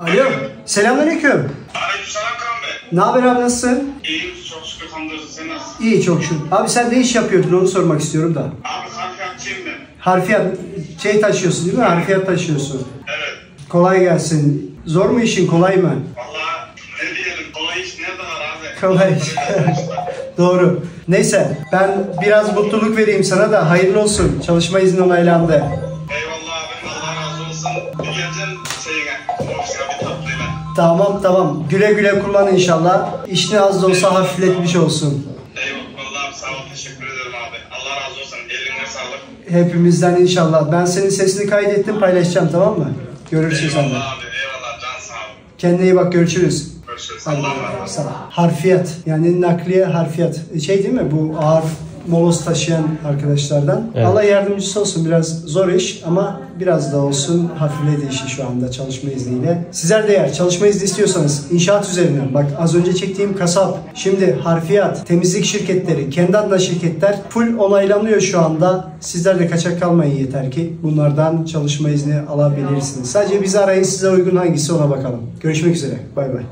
Alo. Selamünaleyküm. Aleykümselam Kaan Bey. Ne haber abi, nasılsın? İyiyim, çok şükür hamdolsun. Sen nasılsın? İyi, çok şükür. Abi sen ne iş yapıyordun, onu sormak istiyorum da. Abi harfiyatçıyım ben. Harfiyat taşıyorsun değil mi? Harfiyat taşıyorsun. Evet. Kolay gelsin. Zor mu işin, kolay mı? Vallahi ne diyelim, kolay iş nerede var abi? Kolay iş. Doğru. Neyse, ben biraz mutluluk vereyim sana da hayırlı olsun. Çalışma izni onaylandı. Eyvallah abi, Allah razı olsun. Bir geleceğim şeyine, ofisine bir tatlıyla. Tamam. Güle güle kullan inşallah. İşini az da olsa hafifletmiş olsun. Eyvallah abi, sağ ol, teşekkür ederim abi. Allah razı olsun, eline sağlık. Hepimizden inşallah. Ben senin sesini kaydettim, paylaşacağım, tamam mı? Görüşürüz senden. Eyvallah abi, eyvallah, can sağ ol. Kendine iyi bak, görüşürüz. Görüşürüz, Hadi, Allah razı olsun. sağ ol. Harfiyat, yani nakliye harfiyat. Şey değil mi, bu ağır moloz taşıyan arkadaşlardan. Evet. Allah yardımcısı olsun, biraz zor iş ama biraz da olsun hafifledi işi şu anda çalışma izniyle. Sizler de eğer çalışma izni istiyorsanız inşaat üzerine, bak az önce çektiğim kasap, şimdi harfiyat, temizlik şirketleri, kendi adına şirketler full onaylanıyor şu anda. Sizler de kaçak kalmayın yeter ki bunlardan çalışma izni alabilirsiniz. Sadece bizi arayın, size uygun hangisi ona bakalım. Görüşmek üzere, bay bay.